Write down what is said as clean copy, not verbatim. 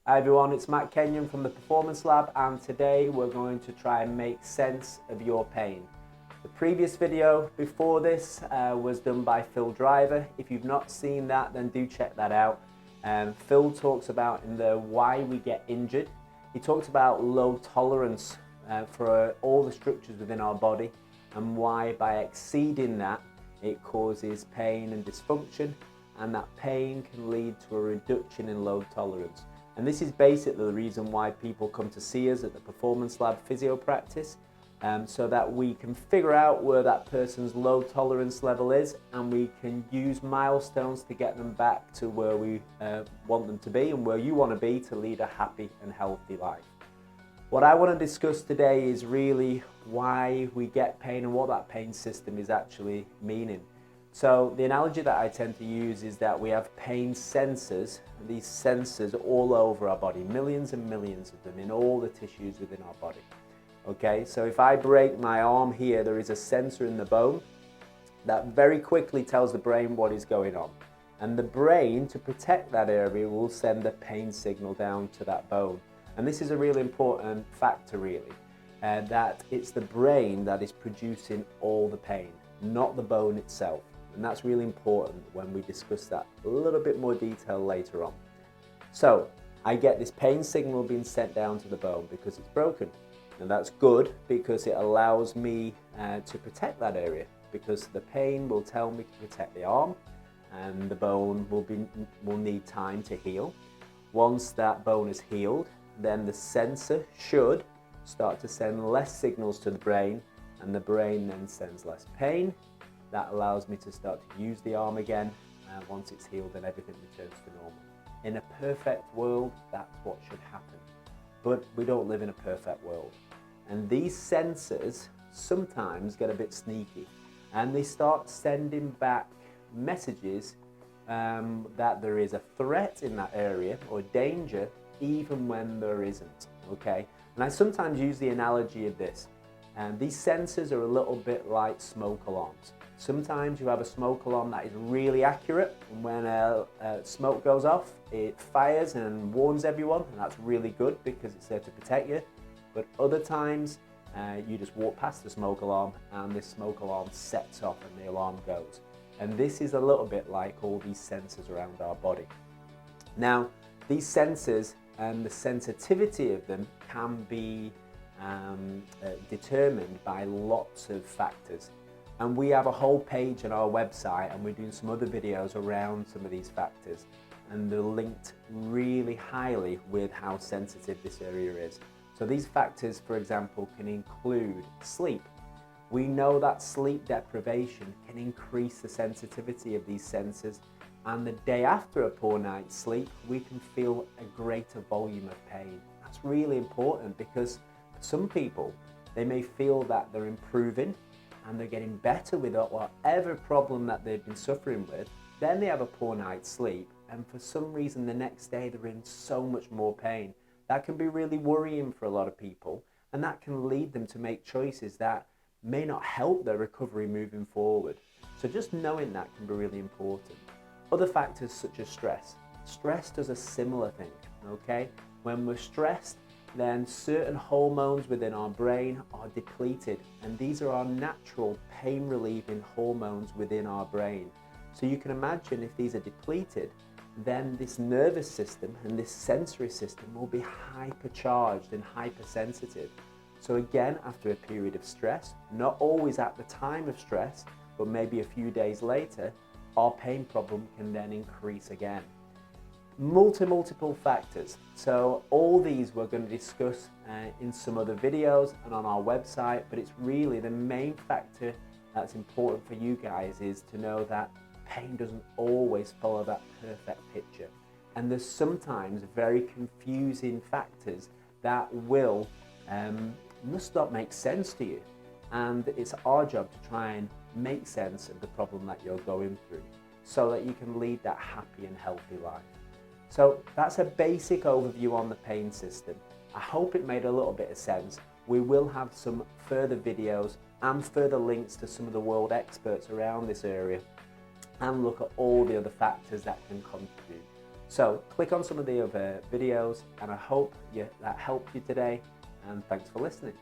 Hi everyone, it's Matt Kenyon from the Performance Lab, and today we're going to try and make sense of your pain. The previous video before this was done by Phil Driver. If you've not seen that, then do check that out. Phil talks about in the why we get injured. He talks about low tolerance for all the structures within our body, and why by exceeding that it causes pain and dysfunction, and that pain can lead to a reduction in low tolerance. And this is basically the reason why people come to see us at the Performance Lab physio practice, so that we can figure out where that person's low tolerance level is, and we can use milestones to get them back to where we want them to be and where you want to be to lead a happy and healthy life. What I want to discuss today is really why we get pain and what that pain system is actually meaning. So the analogy that I tend to use is that we have pain sensors, these sensors all over our body, millions and millions of them in all the tissues within our body. Okay, so if I break my arm here, there is a sensor in the bone that very quickly tells the brain what is going on. And the brain, to protect that area, will send the pain signal down to that bone. And this is a really important factor really, that it's the brain that is producing all the pain, not the bone itself. And that's really important when we discuss that a little bit more detail later on. So I get this pain signal being sent down to the bone because it's broken. And that's good because it allows me to protect that area, because the pain will tell me to protect the arm, and the bone will need time to heal. Once that bone is healed, then the sensor should start to send less signals to the brain, and the brain then sends less pain. That allows me to start to use the arm again, and once it's healed, then everything returns to normal. In a perfect world, that's what should happen. But we don't live in a perfect world. And these sensors sometimes get a bit sneaky, and they start sending back messages that there is a threat in that area or danger, even when there isn't, okay? And I sometimes use the analogy of this. These sensors are a little bit like smoke alarms. Sometimes you have a smoke alarm that is really accurate, and when smoke goes off, it fires and warns everyone, and that's really good because it's there to protect you. But other times, you just walk past the smoke alarm and this smoke alarm sets off and the alarm goes. And this is a little bit like all these sensors around our body. Now, these sensors and the sensitivity of them can be determined by lots of factors. And we have a whole page on our website, and we're doing some other videos around some of these factors, and they're linked really highly with how sensitive this area is. So these factors, for example, can include sleep. We know that sleep deprivation can increase the sensitivity of these sensors, and the day after a poor night's sleep, we can feel a greater volume of pain. That's really important because for some people, they may feel that they're improving and they're getting better with whatever problem that they've been suffering with. Then they have a poor night's sleep, and for some reason the next day they're in so much more pain. That can be really worrying for a lot of people, and that can lead them to make choices that may not help their recovery moving forward. So just knowing that can be really important. Other factors such as stress. Stress does a similar thing, okay? When we're stressed, then certain hormones within our brain are depleted, and these are our natural pain relieving hormones within our brain. So you can imagine if these are depleted, then this nervous system and this sensory system will be hypercharged and hypersensitive. So again, after a period of stress, not always at the time of stress, but maybe a few days later, our pain problem can then increase again. Multiple factors. So all these we're going to discuss in some other videos and on our website, but it's really the main factor that's important for you guys is to know that pain doesn't always follow that perfect picture. And there's sometimes very confusing factors that must not make sense to you. And it's our job to try and make sense of the problem that you're going through so that you can lead that happy and healthy life. So that's a basic overview on the pain system. I hope it made a little bit of sense. We will have some further videos and further links to some of the world experts around this area, and look at all the other factors that can contribute. So click on some of the other videos, and I hope that helped you today, and thanks for listening.